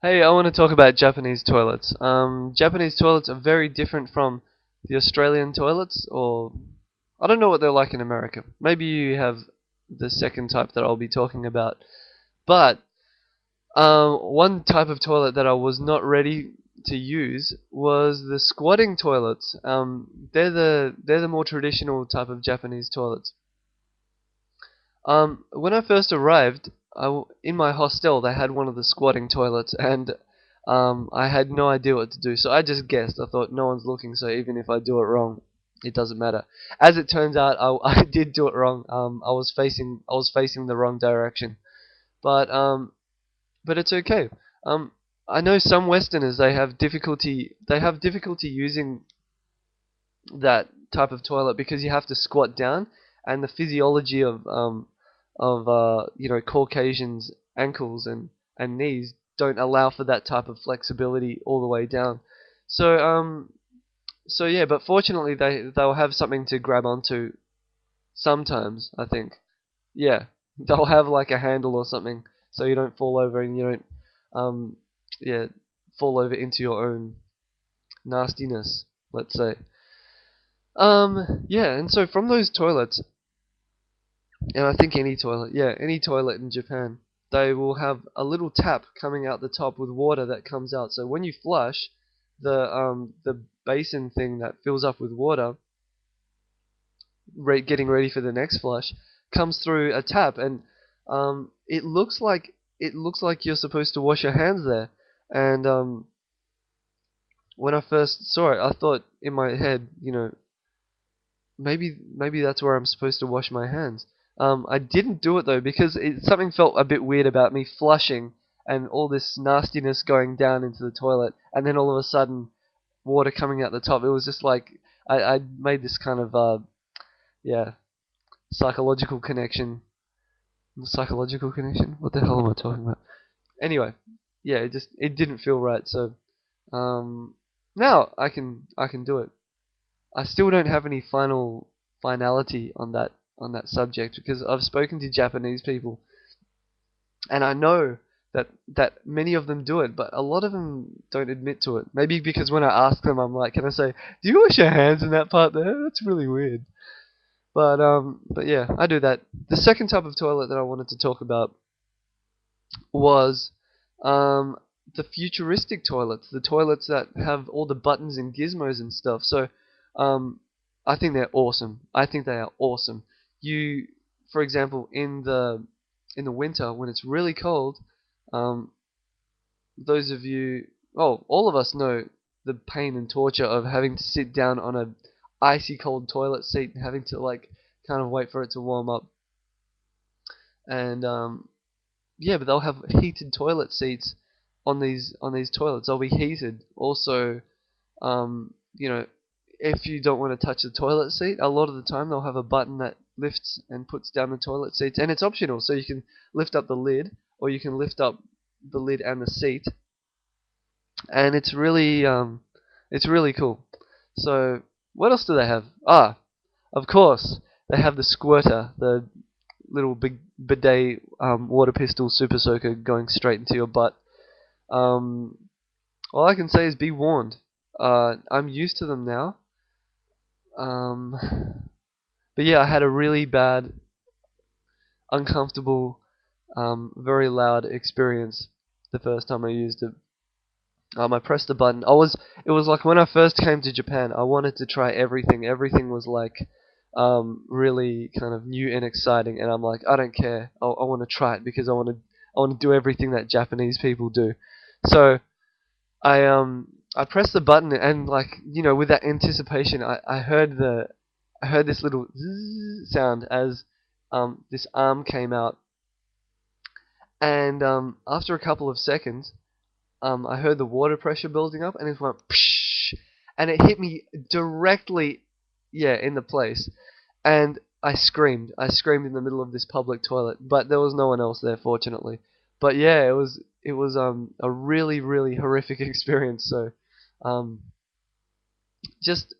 Hey, I want to talk about Japanese toilets. Japanese toilets are very different from the Australian toilets, or I don't know what they're like in America. Maybe you have the second type that I'll be talking about. But one type of toilet that I was not ready to use was the squatting toilets. They're the more traditional type of Japanese toilets. When I first arrived, in my hostel they had one of the squatting toilets, and I had no idea what to do. So I just guessed. I thought no one's looking, so even if I do it wrong, it doesn't matter. As it turns out, I did do it wrong. I was facing the wrong direction, but but it's okay. Um, I know some Westerners they have difficulty using that type of toilet because you have to squat down, and the physiology of Caucasians' ankles and knees don't allow for that type of flexibility all the way down. So yeah, but fortunately they'll have something to grab onto sometimes, I think. Yeah, they'll have like a handle or something so you don't fall over and you don't um yeah fall over into your own nastiness, let's say. Yeah, and so from those toilets, and I think any toilet in Japan, they will have a little tap coming out the top with water that comes out. So when you flush, the basin thing that fills up with water, getting ready for the next flush, comes through a tap, and it looks like you're supposed to wash your hands there. And when I first saw it, I thought in my head, maybe that's where I'm supposed to wash my hands. I didn't do it though because something felt a bit weird about me flushing and all this nastiness going down into the toilet, and then all of a sudden water coming out the top. It was just like I made this kind of yeah psychological connection. Psychological connection? What the hell am I talking about? Anyway, yeah, it didn't feel right. So um, now I can do it. I still don't have any finality on that subject because I've spoken to Japanese people, and I know that many of them do it, but a lot of them don't admit to it. Maybe because when I ask them, I'm like, "Can I say, do you wash your hands in that part there? That's really weird." But yeah, I do that. The second type of toilet that I wanted to talk about was um, the futuristic toilets, the toilets that have all the buttons and gizmos and stuff. So um, I think they're awesome. I think they are awesome. You, for example, in the winter when it's really cold, um, those of you, oh, all of us know the pain and torture of having to sit down on a icy cold toilet seat and having to like kind of wait for it to warm up. And yeah, but they'll have heated toilet seats on these toilets. They'll be heated. Also, um, you know, if you don't want to touch the toilet seat, a lot of the time they'll have a button that lifts and puts down the toilet seats, and it's optional. So you can lift up the lid, or you can lift up the lid and the seat, and it's really cool. So what else do they have? Ah, of course, they have the squirter, the little big bidet water pistol super soaker going straight into your butt. Um, all I can say is be warned. I'm used to them now. Um, but yeah, I had a really bad, uncomfortable, very loud experience the first time I used it. I pressed the button. It was like when I first came to Japan. I wanted to try everything. Everything was like, really kind of new and exciting. And I'm like, I don't care. I want to try it because I want to do everything that Japanese people do. So I pressed the button and like with that anticipation, I heard this little zzz sound as this arm came out, and after a couple of seconds, I heard the water pressure building up, and it went psh, and it hit me directly, yeah, in the place, and I screamed. I screamed in the middle of this public toilet, but there was no one else there, fortunately. But yeah, it was a really really horrific experience. So um, just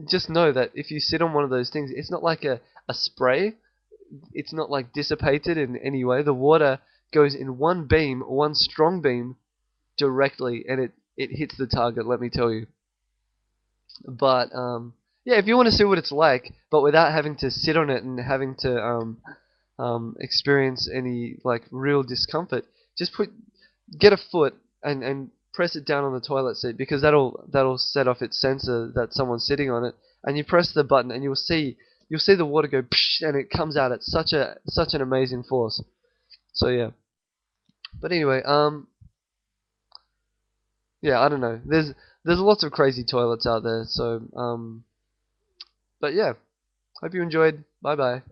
just know that if you sit on one of those things, it's not like a spray. It's not like dissipated in any way. The water goes in one beam, one strong beam, directly, and it hits the target. Let me tell you. But yeah, if you want to see what it's like, but without having to sit on it and having to experience any like real discomfort, just get a foot and press it down on the toilet seat, because that'll set off its sensor that someone's sitting on it, and you press the button and you'll see the water go psh, and it comes out at such an amazing force. So yeah. But anyway, yeah, I don't know. There's lots of crazy toilets out there. So but yeah, hope you enjoyed. Bye bye.